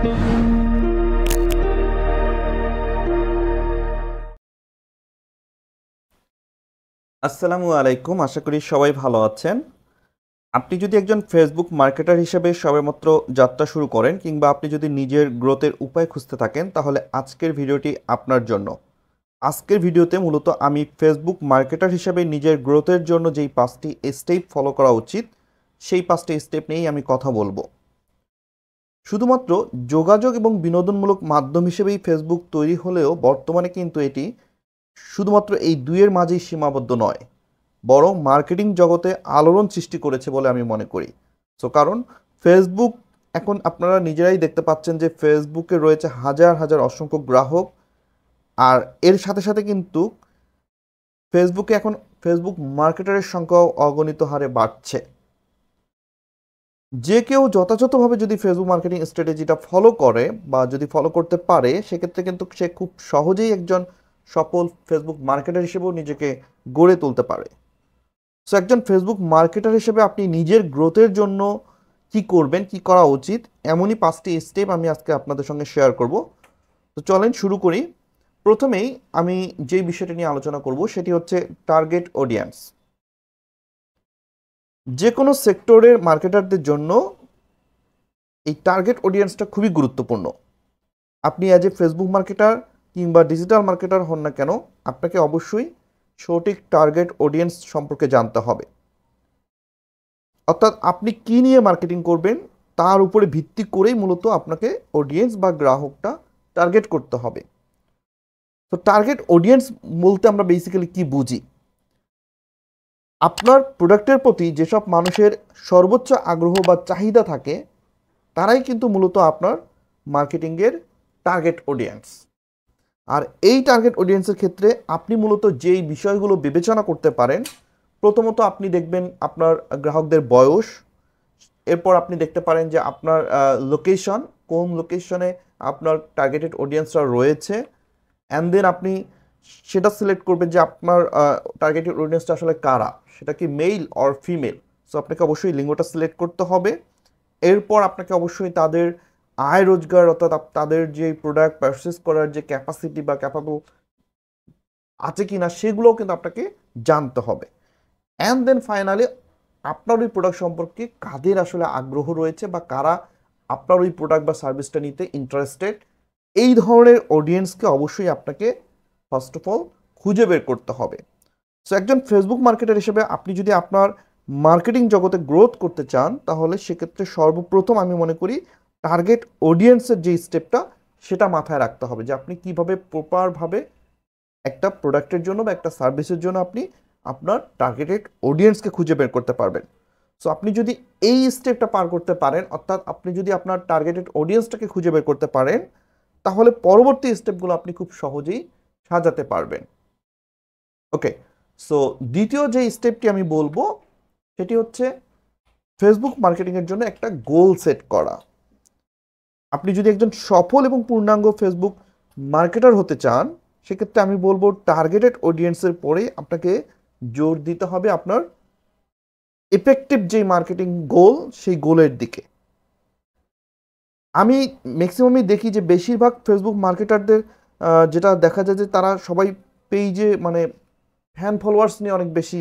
আসসালামু আলাইকুম, আশা করি সবাই ভালো আছেন। আপনি যদি একজন ফেসবুক মার্কেটার হিসেবে সবেমাত্র যাত্রা শুরু করেন কিংবা আপনি যদি নিজের গ্রোথের উপায় খুঁজতে থাকেন, তাহলে আজকের ভিডিওটি আপনার জন্য। আজকের ভিডিওতে মূলত আমি ফেসবুক মার্কেটার হিসেবে নিজের গ্রোথের জন্য যেই 5টি স্টেপ ফলো করা উচিত, সেই 5টি স্টেপ নিয়েই আমি কথা বলবো। শুধুমাত্র যোগাযোগ এবং বিনোদনমূলক মাধ্যম হিসেবেই ফেসবুক তৈরি হলেও বর্তমানে কিন্তু এটি শুধুমাত্র এই দুইয়ের মাঝেই সীমাবদ্ধ নয়, বরং মার্কেটিং জগতে আলোড়ন সৃষ্টি করেছে বলে আমি মনে করি। কারণ ফেসবুক এখন আপনারা নিজেরাই দেখতে পাচ্ছেন যে ফেসবুকে রয়েছে হাজার হাজার অসংখ্য গ্রাহক, আর এর সাথে সাথে কিন্তু ফেসবুকে এখন ফেসবুক মার্কেটারের সংখ্যাও অগণিত হারে বাড়ছে। যে কেউ যথাযথভাবে যদি ফেসবুক মার্কেটিং স্ট্র্যাটেজিটা ফলো করে বা যদি ফলো করতে পারে, সেক্ষেত্রে কিন্তু সে খুব সহজেই একজন সফল ফেসবুক মার্কেটার হিসেবেও নিজেকে গড়ে তুলতে পারে। একজন ফেসবুক মার্কেটার হিসেবে আপনি নিজের গ্রোথের জন্য কি করবেন, কি করা উচিত, এমনই 5টি স্টেপ আমি আজকে আপনাদের সঙ্গে শেয়ার করব। তো চলেন শুরু করি। প্রথমেই আমি যেই বিষয়টা নিয়ে আলোচনা করব সেটি হচ্ছে টার্গেট অডিয়েন্স। যে কোনো সেক্টরের মার্কেটারদের জন্য এই টার্গেট অডিয়েন্সটা খুবই গুরুত্বপূর্ণ। আপনি অ্যাজ এ ফেসবুক মার্কেটার কিংবা ডিজিটাল মার্কেটার হন না কেন, আপনাকে অবশ্যই সঠিক টার্গেট অডিয়েন্স সম্পর্কে জানতে হবে। অর্থাৎ আপনি কি নিয়ে মার্কেটিং করবেন তার উপরে ভিত্তি করেই মূলত আপনাকে অডিয়েন্স বা গ্রাহকটা টার্গেট করতে হবে। তো টার্গেট অডিয়েন্স বলতে আমরা বেসিক্যালি কি বুঝি? আপনার প্রোডাক্টের প্রতি যেসব মানুষের সর্বোচ্চ আগ্রহ বা চাহিদা থাকে, তারাই কিন্তু মূলত আপনার মার্কেটিংয়ের টার্গেট অডিয়েন্স। আর এই টার্গেট অডিয়েন্সের ক্ষেত্রে আপনি মূলত যেই বিষয়গুলো বিবেচনা করতে পারেন, প্রথমত আপনি দেখবেন আপনার গ্রাহকদের বয়স, এরপর আপনি দেখতে পারেন যে আপনার লোকেশন, কোন লোকেশনে আপনার টার্গেটেড অডিয়েন্সরা রয়েছে, অ্যান্ড দেন আপনি সেটা সিলেক্ট করবেন যে আপনার টার্গেটেড অডিয়েন্সটা আসলে কারা, সেটা কি মেল অর ফিমেল। আপনাকে অবশ্যই লিঙ্গটা সিলেক্ট করতে হবে। এরপর আপনাকে অবশ্যই তাদের আয় রোজগার, অর্থাৎ তাদের যে প্রোডাক্ট পারচেস করার যে ক্যাপাসিটি বা ক্যাপাবল আছে কিনা, সেগুলোও কিন্তু আপনাকে জানতে হবে। অ্যান্ড দেন ফাইনালি আপনার ওই প্রোডাক্ট সম্পর্কে কাদের আসলে আগ্রহ রয়েছে বা কারা আপনার ওই প্রোডাক্ট বা সার্ভিসটা নিতে ইন্টারেস্টেড, এই ধরনের অডিয়েন্সকে অবশ্যই আপনাকে ফার্স্ট অফ অল খুঁজে বের করতে হবে। একজন ফেসবুক মার্কেটার হিসেবে আপনি যদি আপনার মার্কেটিং জগতে গ্রোথ করতে চান, তাহলে সেক্ষেত্রে সর্বপ্রথম আমি মনে করি টার্গেট অডিয়েন্সের যে স্টেপটা, সেটা মাথায় রাখতে হবে যে আপনি কিভাবে প্রপারভাবে একটা প্রোডাক্টের জন্য বা একটা সার্ভিসের জন্য আপনি আপনার টার্গেটেড অডিয়েন্সকে খুঁজে বের করতে পারবেন। আপনি যদি এই স্টেপটা পার করতে পারেন, অর্থাৎ আপনি যদি আপনার টার্গেটেড অডিয়েন্সটাকে খুঁজে বের করতে পারেন, তাহলে পরবর্তী স্টেপগুলো আপনি খুব সহজেই সাজাতে পারবেন। ওকে, দ্বিতীয় যে স্টেপটি আমি বলবো সেটি হচ্ছে ফেসবুক মার্কেটিংয়ের জন্য একটা গোল সেট করা। আপনি যদি একজন সফল এবং পূর্ণাঙ্গ ফেসবুক মার্কেটার হতে চান, সেক্ষেত্রে আমি বলবো টার্গেটেড অডিয়েন্সের পরে আপনাকে জোর দিতে হবে আপনার এফেক্টিভ যে মার্কেটিং গোল, সেই গোলের দিকে। আমি ম্যাক্সিমামই দেখি যে বেশিরভাগ ফেসবুক মার্কেটারদের যেটা দেখা যায় যে তারা সবাই পেজে মানে ফ্যান ফলোয়ার্স নিয়ে অনেক বেশি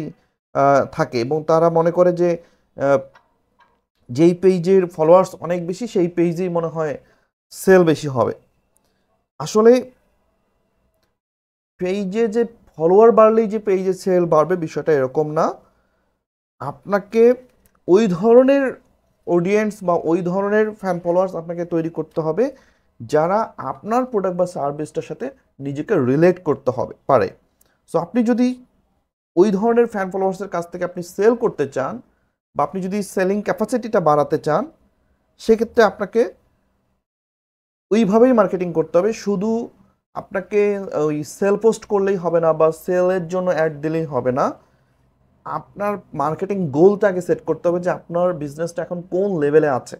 থাকে এবং তারা মনে করে যে যেই পেজের ফলোয়ার্স অনেক বেশি, সেই পেজেই মনে হয় সেল বেশি হবে। আসলে পেজে যে ফলোয়ার বাড়লেই যে পেজে সেল বাড়বে, বিষয়টা এরকম না। আপনাকে ওই ধরনের অডিয়েন্স বা ওই ধরনের ফ্যান ফলোয়ার্স আপনাকে তৈরি করতে হবে যারা আপনার প্রোডাক্ট বা সার্ভিসটার সাথে নিজেকে রিলেট করতে হবে পারে। আপনি যদি ওই ধরনের ফ্যান ফলোয়ার্সের কাছ থেকে আপনি সেল করতে চান বা আপনি যদি সেলিং ক্যাপাসিটিটা বাড়াতে চান, সেক্ষেত্রে আপনাকে ওইভাবেই মার্কেটিং করতে হবে। শুধু আপনাকে ওই সেল পোস্ট করলেই হবে না বা সেলের জন্য অ্যাড দিলেই হবে না। আপনার মার্কেটিং গোলটাকে সেট করতে হবে যে আপনার বিজনেসটা এখন কোন লেভেলে আছে।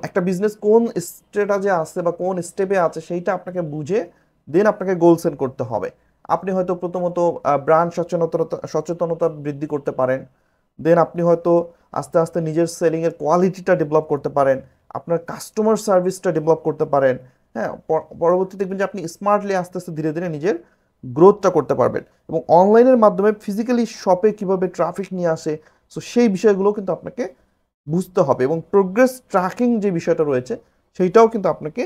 একটা বিজনেস কোন স্টেটাজে আছে বা কোন স্টেপে আছে, সেইটা আপনাকে বুঝে দেন আপনাকে গোল সেট করতে হবে। আপনি হয়তো প্রথমত ব্র্যান্ড সচেতনতা বৃদ্ধি করতে পারেন, দেন আপনি হয়তো আস্তে আস্তে নিজের সেলিংয়ের কোয়ালিটিটা ডেভেলপ করতে পারেন, আপনার কাস্টমার সার্ভিসটা ডেভেলপ করতে পারেন। হ্যাঁ, পরবর্তীতে দেখবেন যে আপনি স্মার্টলি আস্তে আস্তে ধীরে ধীরে নিজের গ্রোথটা করতে পারবেন। এবং অনলাইনের মাধ্যমে ফিজিক্যালি শপে কিভাবে ট্রাফিক নিয়ে আসে, সো সেই বিষয়গুলো কিন্তু আপনাকে বুঝতে হবে। এবং প্রোগ্রেস ট্র্যাকিং যে বিষয়টা রয়েছে সেইটাও কিন্তু আপনাকে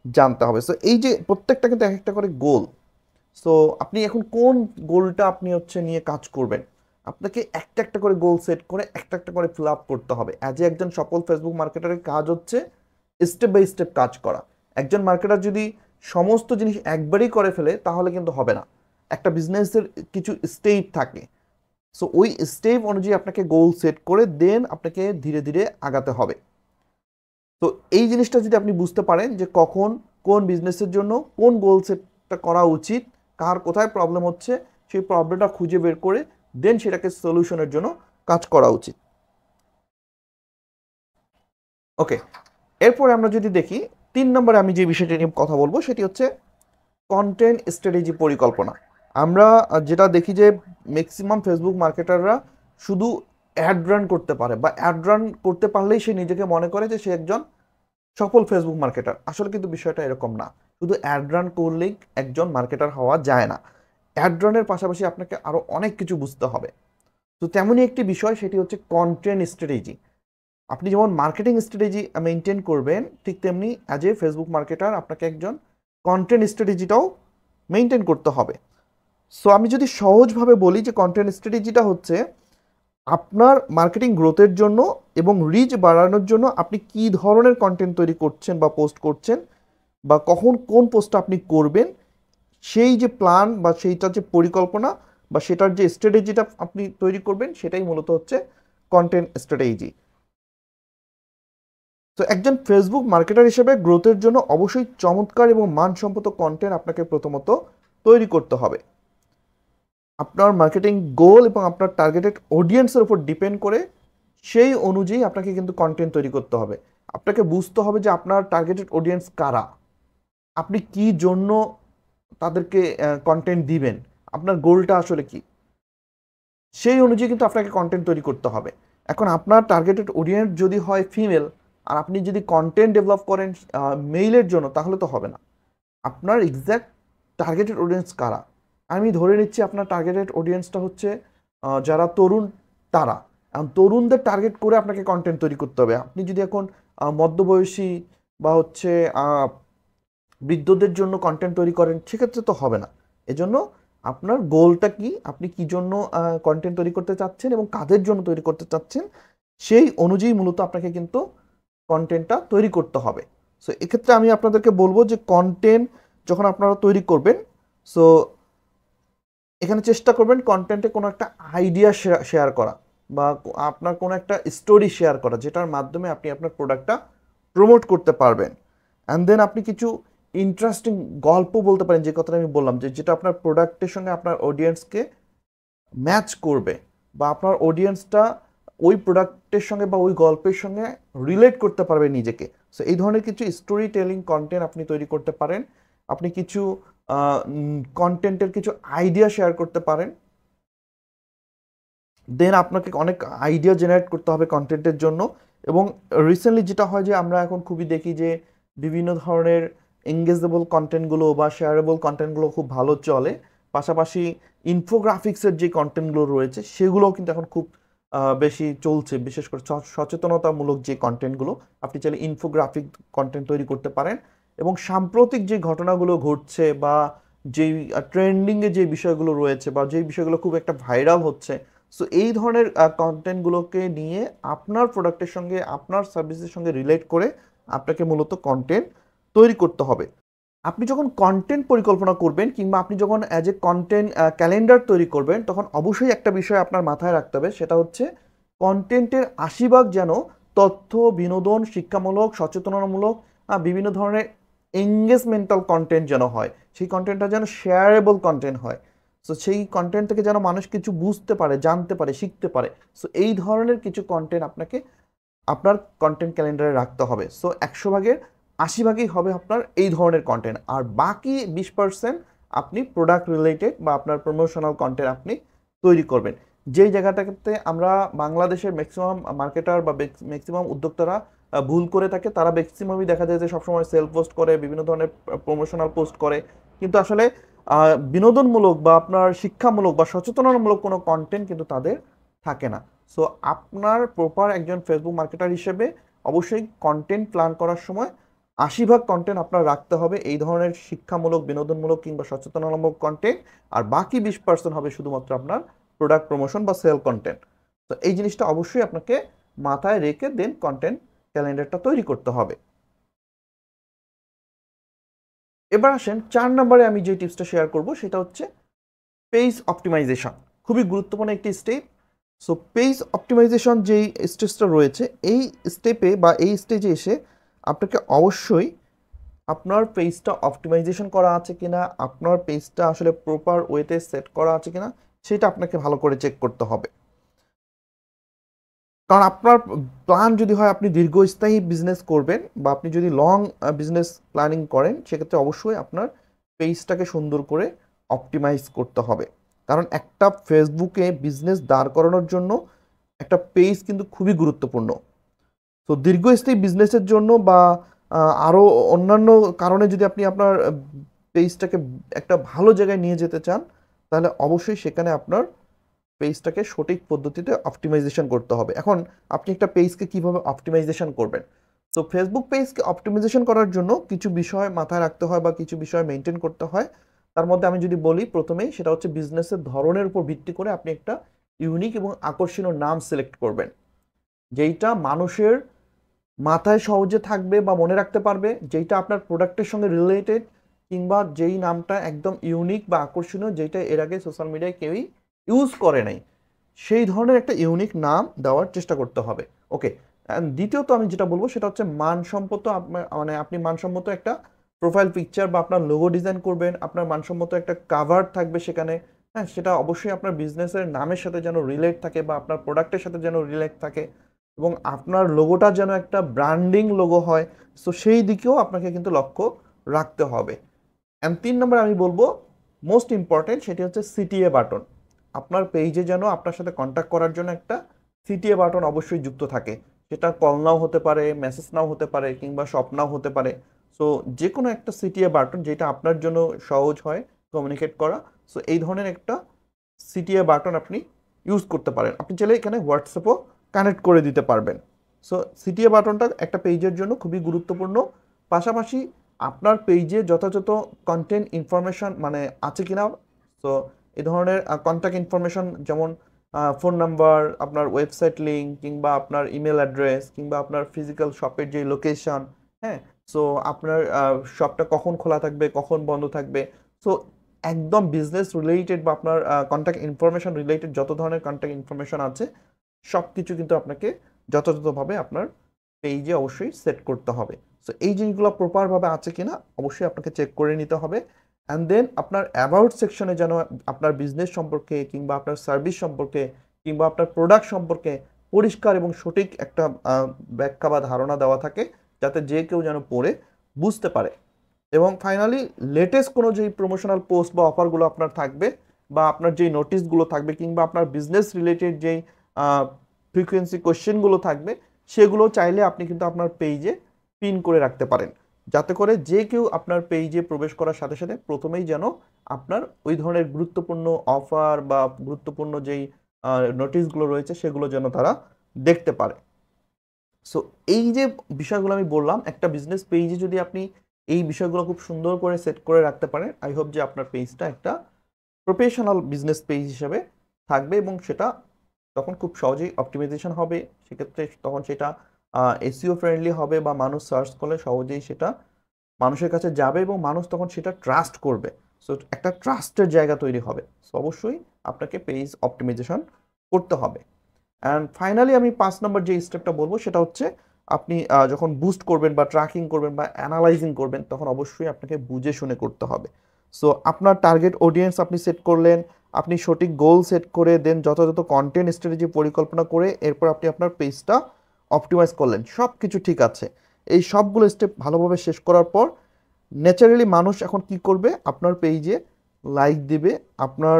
জানতে হবে। সো এই যে প্রত্যেকটা কিন্তু এক একটা করে গোল। সো আপনি এখন কোন গোলটা আপনি হচ্ছে নিয়ে কাজ করবেন, আপনাকে একটা একটা করে গোল সেট করে একটা একটা করে ফিল আপ করতে হবে। অ্যাজ এ একজন সফল ফেসবুক মার্কেটারের কাজ হচ্ছে স্টেপ বাই স্টেপ কাজ করা। একজন মার্কেটার যদি সমস্ত জিনিস একবারই করে ফেলে তাহলে কিন্তু হবে না। একটা বিজনেসের কিছু স্টেপ থাকে, সো ওই স্টেপ অনুযায়ী আপনাকে গোল সেট করে দেন আপনাকে ধীরে ধীরে আগাতে হবে। তো এই জিনিসটা যদি আপনি বুঝতে পারেন যে কখন কোন বিজনেসের জন্য কোন গোল সেটটা করা উচিত, কার কোথায় প্রবলেম হচ্ছে, সেই প্রবলেমটা খুঁজে বের করে দেন সেটাকে সলিউশনের জন্য কাজ করা উচিত। ওকে, এরপরে আমরা যদি দেখি 3 নম্বরে আমি যে বিষয়টি নিয়ে কথা বলবো সেটি হচ্ছে কন্টেন্ট স্ট্র্যাটেজি পরিকল্পনা। আমরা যেটা দেখি যে ম্যাক্সিমাম ফেসবুক মার্কেটাররা শুধু অ্যাড রান করতে পারে, বা অ্যাড রান করতে পারলেই সে নিজেকে মনে করে যে সে একজন সফল ফেসবুক মার্কেটার। আসলে কিন্তু বিষয়টা এরকম না। শুধু অ্যাড রান করলেই একজন মার্কেটার হওয়া যায় না। অ্যাড রানের পাশাপাশি আপনাকে আরও অনেক কিছু বুঝতে হবে। তো তেমনই একটি বিষয়, সেটি হচ্ছে কন্টেন্ট স্ট্র্যাটেজি। আপনি যেমন মার্কেটিং স্ট্র্যাটেজি মেনটেন করবেন, ঠিক তেমনি অ্যাজ এ ফেসবুক মার্কেটার আপনাকে একজন কন্টেন্ট স্ট্র্যাটেজিটাও মেনটেন করতে হবে। সো আমি যদি সহজভাবে বলি যে কন্টেন্ট স্ট্র্যাটেজিটা হচ্ছে আপনার মার্কেটিং গ্রোথের জন্য এবং রিচ বাড়ানোর জন্য আপনি কি ধরনের কন্টেন্ট তৈরি করছেন বা পোস্ট করছেন, বা কখন কোন পোস্টটা আপনি করবেন, সেই যে প্ল্যান বা সেইটার যে পরিকল্পনা বা সেটার যে স্ট্র্যাটেজিটা আপনি তৈরি করবেন, সেটাই মূলত হচ্ছে কন্টেন্ট স্ট্র্যাটেজি। তো একজন ফেসবুক মার্কেটার হিসেবে গ্রোথের জন্য অবশ্যই চমৎকার এবং মানসম্মত কন্টেন্ট আপনাকে প্রথমত তৈরি করতে হবে। আপনার মার্কেটিং গোল এবং আপনার টার্গেটেড অডিয়েন্সের উপর ডিপেন্ড করে সেই অনুযায়ী আপনাকে কিন্তু কন্টেন্ট তৈরি করতে হবে। আপনাকে বুঝতে হবে যে আপনার টার্গেটেড অডিয়েন্স কারা, আপনি কি জন্য তাদেরকে কন্টেন্ট দিবেন, আপনার গোলটা আসলে কি, সেই অনুযায়ী কিন্তু আপনাকে কন্টেন্ট তৈরি করতে হবে। এখন আপনার টার্গেটেড অডিয়েন্স যদি হয় ফিমেল আর আপনি যদি কন্টেন্ট ডেভেলপ করেন মেইলের জন্য, তাহলে তো হবে না। আপনার এক্স্যাক্ট টার্গেটেড অডিয়েন্স কারা, আমি ধরে নিচ্ছি আপনার টার্গেটেড অডিয়েন্সটা হচ্ছে যারা তরুণ, তারা। এখন তরুণদের টার্গেট করে আপনাকে কন্টেন্ট তৈরি করতে হবে। আপনি যদি এখন মধ্যবয়সী বা হচ্ছে বৃদ্ধদের জন্য কন্টেন্ট তৈরি করেন, সেক্ষেত্রে তো হবে না। এজন্য আপনার গোলটা কি, আপনি কি জন্য কন্টেন্ট তৈরি করতে চাচ্ছেন এবং কাদের জন্য তৈরি করতে চাচ্ছেন, সেই অনুযায়ী মূলত আপনাকে কিন্তু কন্টেন্টটা তৈরি করতে হবে। সো এক্ষেত্রে আমি আপনাদেরকে বলবো যে কন্টেন্ট যখন আপনারা তৈরি করবেন, সো এখানে চেষ্টা করবেন কন্টেন্টে কোনো একটা আইডিয়া শেয়ার করা, বা আপনার কোনো একটা স্টোরি শেয়ার করা, যেটার মাধ্যমে আপনি আপনার প্রোডাক্টটা প্রমোট করতে পারবেন। অ্যান্ড দেন আপনি কিছু ইন্টারেস্টিং গল্প বলতে পারেন, যে কথাটা আমি বললাম, যে যেটা আপনার প্রোডাক্টের সঙ্গে আপনার অডিয়েন্সকে ম্যাচ করবে, বা আপনার অডিয়েন্সটা ওই প্রোডাক্টের সঙ্গে বা ওই গল্পের সঙ্গে রিলেট করতে পারবে নিজেকে। সো এই ধরনের কিছু স্টোরি টেলিং কন্টেন্ট আপনি তৈরি করতে পারেন। আপনি কিছু কন্টেন্টের কিছু আইডিয়া শেয়ার করতে পারেন। দেন আপনাকে অনেক আইডিয়া জেনারেট করতে হবে কন্টেন্টের জন্য। এবং রিসেন্টলি যেটা হয় যে আমরা এখন খুবই দেখি যে বিভিন্ন ধরনের এঙ্গেজেবল কন্টেন্টগুলো বা শেয়ারেবল কন্টেন্টগুলো খুব ভালো চলে। পাশাপাশি ইনফোগ্রাফিক্সের যে কন্টেন্টগুলো রয়েছে সেগুলোও কিন্তু এখন খুব বেশি চলছে। বিশেষ করে সচেতনতামূলক যে কন্টেন্টগুলো, আপনি চাইলে ইনফোগ্রাফিক কন্টেন্ট তৈরি করতে পারেন। এবং সাম্প্রতিক যে ঘটনাগুলো ঘটছে বা যেই ট্রেন্ডিংয়ে যে বিষয়গুলো রয়েছে বা যেই বিষয়গুলো খুব একটা ভাইরাল হচ্ছে, সো এই ধরনের কন্টেন্টগুলোকে নিয়ে আপনার প্রোডাক্টের সঙ্গে আপনার সার্ভিসের সঙ্গে রিলেট করে আপনাকে মূলত কন্টেন্ট তৈরি করতে হবে। আপনি যখন কন্টেন্ট পরিকল্পনা করবেন কিংবা আপনি যখন অ্যাজ এ কন্টেন্ট ক্যালেন্ডার তৈরি করবেন, তখন অবশ্যই একটা বিষয় আপনার মাথায় রাখতে হবে, সেটা হচ্ছে কন্টেন্টের ৮০% যেন তথ্য, বিনোদন, শিক্ষামূলক, সচেতনতামূলক, বিভিন্ন ধরনের এঙ্গেজমেন্টাল কন্টেন্ট যেন হয়। সেই কন্টেন্টটা যেন শেয়ারেবল কন্টেন্ট হয়। সো সেই কন্টেন্ট থেকে যেন মানুষ কিছু বুঝতে পারে, জানতে পারে, শিখতে পারে। সো এই ধরনের কিছু কন্টেন্ট আপনাকে আপনার কন্টেন্ট ক্যালেন্ডারে রাখতে হবে। সো ১০০%-এর ৮০% হবে আপনার এই ধরনের কন্টেন্ট, আর বাকি ২০% আপনি প্রোডাক্ট রিলেটেড বা আপনার প্রমোশনাল কন্টেন্ট আপনি তৈরি করবেন। যেই জায়গাটাতে আমরা বাংলাদেশের ম্যাক্সিমাম মার্কেটার বা ম্যাক্সিমাম উদ্যোক্তারা ভুল করে থাকে, তারা ম্যাক্সিমামই দেখা যায় যে সবসময় সেলফ পোস্ট করে, বিভিন্ন ধরনের প্রমোশনাল পোস্ট করে, কিন্তু আসলে বিনোদনমূলক বা আপনার শিক্ষামূলক বা সচেতনতামূলক কোনো কন্টেন্ট কিন্তু তাদের থাকে না। সো আপনার প্রপার একজন ফেসবুক মার্কেটার হিসেবে অবশ্যই কন্টেন্ট প্ল্যান করার সময় 80% কন্টেন্ট আপনার রাখতে হবে এই ধরনের শিক্ষামূলক, বিনোদনমূলক কিংবা সচেতনতামূলক কন্টেন্ট, আর বাকি 20% হবে শুধুমাত্র আপনার প্রোডাক্ট প্রমোশন বা সেল কন্টেন্ট। তো এই জিনিসটা অবশ্যই আপনাকে মাথায় রেখে দেন কন্টেন্ট ক্যালেন্ডারটা তৈরি করতে হবে। এবার আসেন 4 নম্বরে আমি যে টিপসটা শেয়ার করব সেটা হচ্ছে পেজ অপটিমাইজেশন। খুবই গুরুত্বপূর্ণ একটি স্টেপ। সো পেজ অপটিমাইজেশন যেই স্টেজটা রয়েছে, এই স্টেপে বা এই স্টেজে এসে আপনাকে অবশ্যই আপনার পেজটা অপটিমাইজেশন করা আছে কিনা, আপনার পেজটা আসলে প্রপার ওয়েতে সেট করা আছে কিনা, সেটা আপনাকে ভালো করে চেক করতে হবে। কারণ আপনার প্ল্যান যদি হয় আপনি দীর্ঘস্থায়ী বিজনেস করবেন বা আপনি যদি লং বিজনেস প্ল্যানিং করেন, সেক্ষেত্রে অবশ্যই আপনার পেজটাকে সুন্দর করে অপটিমাইজ করতে হবে। কারণ একটা ফেসবুকে বিজনেস দাঁড় করানোর জন্য একটা পেজ কিন্তু খুবই গুরুত্বপূর্ণ। তো দীর্ঘস্থায়ী বিজনেসের জন্য বা আরও অন্যান্য কারণে যদি আপনি আপনার পেজটাকে একটা ভালো জায়গায় নিয়ে যেতে চান, তাহলে অবশ্যই সেখানে আপনার পেজটাকে সঠিক পদ্ধতিতে অপটিমাইজেশন করতে হবে। এখন আপনি একটা পেজকে কিভাবে অপটিমাইজেশন করবেন? তো ফেসবুক পেজকে অপটিমাইজেশন করার জন্য কিছু বিষয় মাথায় রাখতে হয় বা কিছু বিষয় মেনটেন করতে হয়। তার মধ্যে আমি যদি বলি প্রথমেই, সেটা হচ্ছে বিজনেসের ধরনের উপর ভিত্তি করে আপনি একটা ইউনিক এবং আকর্ষণীয় নাম সিলেক্ট করবেন, যেইটা মানুষের মাথায় সহজে থাকবে বা মনে রাখতে পারবে, যেইটা আপনার প্রোডাক্টের সঙ্গে রিলেটেড, কিংবা যেই নামটা একদম ইউনিক বা আকর্ষণীয়, যেটা এর আগে সোশ্যাল মিডিয়ায় কেউই ইউজ করে নাই, সেই ধরনের একটা ইউনিক নাম দেওয়ার চেষ্টা করতে হবে। ওকে। দ্বিতীয়ত আমি যেটা বলবো সেটা হচ্ছে মানসম্মত, মানে আপনি মানসম্মত একটা প্রোফাইল পিকচার বা আপনার লোগো ডিজাইন করবেন, আপনার মানসম্মত একটা কাভার থাকবে সেখানে। হ্যাঁ, সেটা অবশ্যই আপনার বিজনেসের নামের সাথে যেন রিলেট থাকে বা আপনার প্রোডাক্টের সাথে যেন রিলেট থাকে, এবং আপনার লোগোটা যেন একটা ব্র্যান্ডিং লোগো হয়। সো সেই দিকেও আপনাকে কিন্তু লক্ষ্য রাখতে হবে। অ্যান্ড 3 নম্বর আমি বলবো মোস্ট ইম্পর্টেন্ট, সেটি হচ্ছে সিটিএ বাটন। আপনার পেজে যেন আপনার সাথে কন্ট্যাক্ট করার জন্য একটা সিটিএ বাটন অবশ্যই যুক্ত থাকে। সেটা কল নাও হতে পারে, মেসেজ নাও হতে পারে, কিংবা শপ নাও হতে পারে। সো যে কোনো একটা সিটিএ বাটন যেটা আপনার জন্য সহজ হয় কমিউনিকেট করা, সো এই ধরনের একটা সিটিএ বাটন আপনি ইউজ করতে পারেন। আপনি চাইলে এখানে হোয়াটসঅ্যাপও কানেক্ট করে দিতে পারবেন। সো সিটিএ বাটনটা একটা পেজের জন্য খুবই গুরুত্বপূর্ণ। পাশাপাশি আপনার পেজে যথাযথ কন্টেন্ট ইনফরমেশন মানে আছে কিনা, সো এই ধরনের কন্ট্যাক্ট ইনফরমেশন, যেমন ফোন নাম্বার, আপনার ওয়েবসাইট লিঙ্ক, কিংবা আপনার ইমেল অ্যাড্রেস, কিংবা আপনার ফিজিক্যাল শপের যে লোকেশন, হ্যাঁ, সো আপনার শপটা কখন খোলা থাকবে, কখন বন্ধ থাকবে, সো একদম বিজনেস রিলেটেড বা আপনার কন্ট্যাক্ট ইনফরমেশন রিলেটেড যত ধরনের কন্ট্যাক্ট ইনফরমেশন আছে, সব কিছু কিন্তু আপনাকে যথাযথভাবে আপনার পেজে অবশ্যই সেট করতে হবে। সো এই জিনিসগুলো প্রপারভাবে আছে কিনা অবশ্যই আপনাকে চেক করে নিতে হবে। অ্যান্ড দেন আপনার অ্যাবাউট সেকশনে যেন আপনার বিজনেস সম্পর্কে, কিংবা আপনার সার্ভিস সম্পর্কে, কিংবা আপনার প্রোডাক্ট সম্পর্কে পরিষ্কার এবং সঠিক একটা ব্যাখ্যা বা ধারণা দেওয়া থাকে, যাতে যে কেউ যেন পড়ে বুঝতে পারে। এবং ফাইনালি লেটেস্ট কোনো যেই প্রমোশনাল পোস্ট বা অফারগুলো আপনার থাকবে, বা আপনার যেই নোটিশগুলো থাকবে, কিংবা আপনার বিজনেস রিলেটেড যেই ফ্রিকোয়েন্সি কোয়েশ্চেনগুলো থাকবে, সেগুলো চাইলে আপনি কিন্তু আপনার পেজে পিন করে রাখতে পারেন, যাতে করে যে কেউ আপনার পেজে প্রবেশ করার সাথে সাথে প্রথমেই যেন আপনার ওই ধরনের গুরুত্বপূর্ণ অফার বা গুরুত্বপূর্ণ যেই নোটিশগুলো রয়েছে সেগুলো যেন তারা দেখতে পারে। সো এই যে বিষয়গুলো আমি বললাম, একটা বিজনেস পেজে যদি আপনি এই বিষয়গুলো খুব সুন্দর করে সেট করে রাখতে পারেন, আই হোপ যে আপনার পেজটা একটা প্রফেশনাল বিজনেস পেজ হিসেবে থাকবে, এবং সেটা তখন খুব সহজেই অপটিমাইজেশন হবে। সেক্ষেত্রে তখন সেটা এসইও ফ্রেন্ডলি হবে, বা মানুষ সার্চ করলে সহজেই সেটা মানুষের কাছে যাবে, এবং মানুষ তখন সেটা ট্রাস্ট করবে। সো একটা ট্রাস্টের জায়গা তৈরি হবে। সো অবশ্যই আপনাকে পেজ অপটিমাইজেশন করতে হবে। অ্যান্ড ফাইনালি আমি 5 নম্বর যে স্টেপটা বলবো সেটা হচ্ছে, আপনি যখন বুস্ট করবেন বা ট্র্যাকিং করবেন বা অ্যানালাইজিং করবেন, তখন অবশ্যই আপনাকে বুঝে শুনে করতে হবে। সো আপনার টার্গেট অডিয়েন্স আপনি সেট করলেন, আপনি সঠিক গোল সেট করে দেন, যথাযথ কন্টেন্ট স্ট্র্যাটেজি পরিকল্পনা করে এরপর আপনি আপনার পেজটা অপটিমাইজ করলেন, সব কিছু ঠিক আছে। এই সবগুলো স্টেপ ভালোভাবে শেষ করার পর ন্যাচারালি মানুষ এখন কি করবে, আপনার পেজে লাইক দিবে, আপনার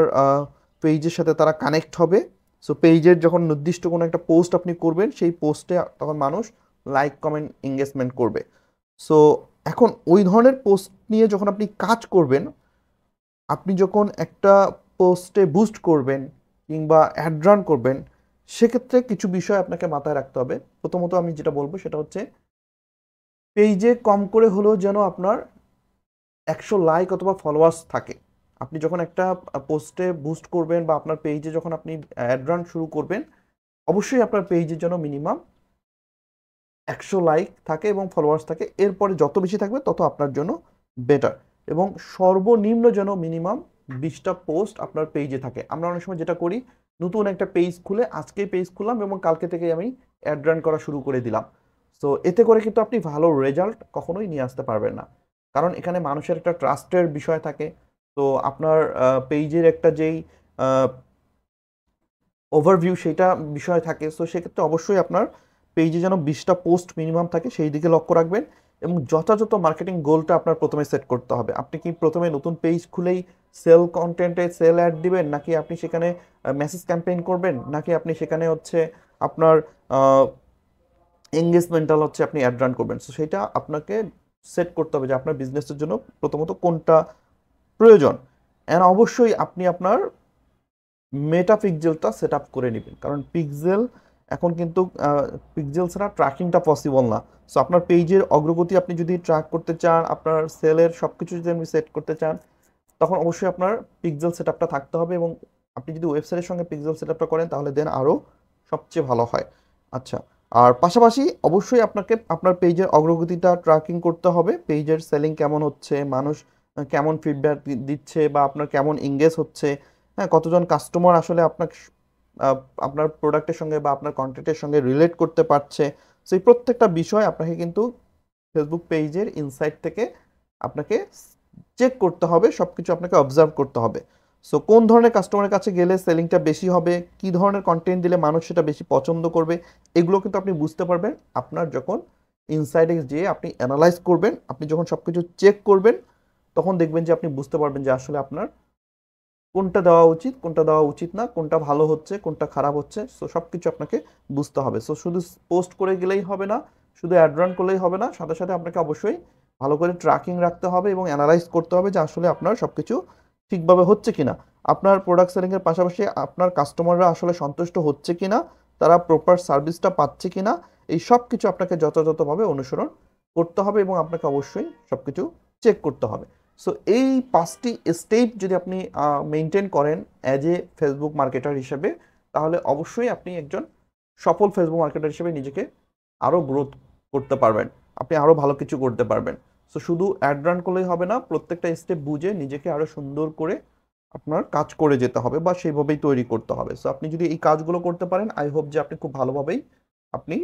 পেজের সাথে তারা কানেক্ট হবে। সো পেজের যখন নির্দিষ্ট কোনো একটা পোস্ট আপনি করবেন, সেই পোস্টে তখন মানুষ লাইক কমেন্ট এঙ্গেজমেন্ট করবে। সো এখন ওই ধরনের পোস্ট নিয়ে যখন আপনি কাজ করবেন, আপনি যখন একটা পোস্টে বুস্ট করবেন কিংবা অ্যাড রান করবেন, সেক্ষেত্রে কিছু বিষয় আপনাকে মাথায় রাখতে হবে। প্রথমত আমি যেটা বলবো সেটা হচ্ছে পেজে কম করে হলেও যেন আপনার 100 লাইক অথবা ফলোয়ার্স থাকে। আপনি যখন একটা পোস্টে বুস্ট করবেন বা আপনার পেজে যখন আপনি অ্যাড রান শুরু করবেন, অবশ্যই আপনার পেজের জন্য মিনিমাম 100 লাইক থাকে এবং ফলোয়ার্স থাকে। এরপরে যত বেশি থাকবে তত আপনার জন্য বেটার। এবং সর্বনিম্ন যেন মিনিমাম 20টা পোস্ট আপনার পেজে থাকে। আমরা অনেক সময় যেটা করি, নতুন একটা পেজ খুলে আজকেই পেজ খুললাম এবং কালকে থেকে আমি অ্যাড রান করা শুরু করে দিলাম। সো এতে করে কিন্তু আপনি ভালো রেজাল্ট কখনোই নিয়ে আসতে পারবেন না। কারণ এখানে মানুষের একটা ট্রাস্টের বিষয় থাকে। তো আপনার পেজের একটা যেই ওভারভিউ সেটা বিষয় থাকে। সো সেক্ষেত্রে অবশ্যই আপনার পেজে যেন 20টা পোস্ট মিনিমাম থাকে, সেই দিকে লক্ষ্য রাখবেন এবং যথাযথ মার্কেটিং গোলটা আপনার প্রথমে সেট করতে হবে। আপনি কি প্রথমে নতুন পেজ খুলেই সেল কন্টেন্টে সেল অ্যাড দিবেন, নাকি আপনি সেখানে মেসেজ ক্যাম্পেইন করবেন, নাকি আপনি সেখানে হচ্ছে আপনার এঙ্গেজমেন্টাল হচ্ছে আপনি অ্যাড রান করবেন। সো সেটা আপনাকে সেট করতে হবে যে আপনার বিজনেসের জন্য প্রথমত কোনটা প্রয়োজন। অ্যান্ড অবশ্যই আপনি আপনার মেটা পিক্সেলটা সেট আপ করে নেবেন, কারণ পিক্সেল এখন কিন্তু পিক্সেল ছাড়া ট্র্যাকিংটা পসিবল না। সো আপনার পেজের অগ্রগতি আপনি যদি ট্র্যাক করতে চান, আপনার সেলের সব কিছু যদি আপনি সেট করতে চান, তখন অবশ্যই আপনার পিক্সেল সেট আপটা থাকতে হবে। এবং আপনি যদি ওয়েবসাইটের সঙ্গে পিক্সেল সেট আপটা করেন তাহলে দেন আরও সবচেয়ে ভালো হয়। আচ্ছা, আর পাশাপাশি অবশ্যই আপনাকে আপনার পেজের অগ্রগতিটা ট্র্যাকিং করতে হবে। পেজের সেলিং কেমন হচ্ছে, মানুষ কেমন ফিডব্যাক দিচ্ছে, বা আপনার কেমন এঙ্গেজ হচ্ছে, হ্যাঁ, কতজন কাস্টমার আসলে আপনার প্রোডাক্টের সঙ্গে বা আপনার কন্টেন্টের সঙ্গে রিলেট করতে পারছে। সেই প্রত্যেকটা বিষয় আপনাকে কিন্তু ফেসবুক পেজের ইনসাইট থেকে আপনাকে চেক করতে হবে, সব কিছু আপনাকে অবজার্ভ করতে হবে। সো কোন ধরনের কাস্টমারের কাছে গেলে সেলিংটা বেশি হবে, কী ধরনের কন্টেন্ট দিলে মানুষ সেটা বেশি পছন্দ করবে, এগুলো কিন্তু আপনি বুঝতে পারবেন আপনার যখন ইনসাইডে যেয়ে আপনি অ্যানালাইজ করবেন। আপনি যখন সব কিছু চেক করবেন তখন দেখবেন যে আপনি বুঝতে পারবেন যে আসলে আপনার কোনটা দেওয়া উচিত, কোনটা দেওয়া উচিত না, কোনটা ভালো হচ্ছে, কোনটা খারাপ হচ্ছে। সো সব কিছু আপনাকে বুঝতে হবে। সো শুধু পোস্ট করে গেলেই হবে না, শুধু অ্যাড রান করলেই হবে না, সাথে সাথে আপনাকে অবশ্যই ভালো করে ট্র্যাকিং রাখতে হবে এবং অ্যানালাইজ করতে হবে যে আসলে আপনার সব কিছু ঠিকভাবে হচ্ছে কিনা, আপনার প্রোডাক্ট সেলিংয়ের পাশাপাশি আপনার কাস্টমাররা আসলে সন্তুষ্ট হচ্ছে কিনা, তারা প্রপার সার্ভিসটা পাচ্ছে কিনা, এই সব কিছু আপনাকে যথাযথভাবে অনুসরণ করতে হবে এবং আপনাকে অবশ্যই সব কিছু চেক করতে হবে। সো এই 5টি স্টেপ যদি আপনি মেনটেন করেন অ্যাজ এ ফেসবুক মার্কেটার হিসেবে, তাহলে অবশ্যই আপনি একজন সফল ফেসবুক মার্কেটার হিসেবে নিজেকে আরও গ্রোথ করতে পারবেন, আপনি আরও ভালো কিছু করতে পারবেন। সো শুধু অ্যাড রান করলেই হবে না, প্রত্যেকটা স্টেপ বুঝে নিজেকে আরও সুন্দর করে আপনার কাজ করে যেতে হবে বা সেইভাবেই তৈরি করতে হবে। সো আপনি যদি এই কাজগুলো করতে পারেন, আই হোপ যে আপনি খুব ভালোভাবেই আপনি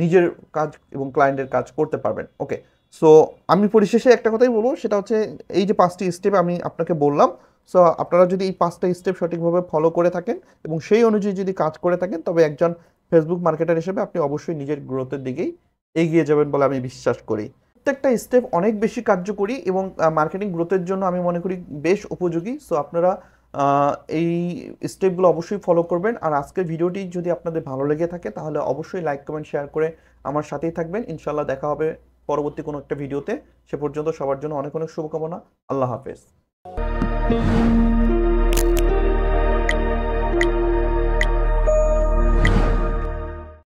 নিজের কাজ এবং ক্লায়েন্টের কাজ করতে পারবেন। ওকে, সো আমি পরিশেষে একটা কথাই বলবো, সেটা হচ্ছে এই যে 5টি স্টেপ আমি আপনাকে বললাম, সো আপনারা যদি এই 5টা স্টেপ সঠিকভাবে ফলো করে থাকেন এবং সেই অনুযায়ী যদি কাজ করে থাকেন, তবে একজন ফেসবুক মার্কেটার হিসেবে আপনি অবশ্যই নিজের গ্রোথের দিকেই এগিয়ে যাবেন বলে আমি বিশ্বাস করি। প্রত্যেকটা স্টেপ অনেক বেশি কার্যকরী এবং মার্কেটিং গ্রোথের জন্য আমি মনে করি বেশ উপযোগী। সো আপনারা এই স্টেপগুলো অবশ্যই ফলো করবেন। আর আজকের ভিডিওটি যদি আপনাদের ভালো লেগে থাকে তাহলে অবশ্যই লাইক কমেন্ট শেয়ার করে আমার সাথেই থাকবেন। ইনশাল্লাহ দেখা হবে পরবর্তী কোনো একটা ভিডিওতে। সে পর্যন্ত সবার জন্য অনেক অনেক শুভকামনা। আল্লাহ হাফেজ।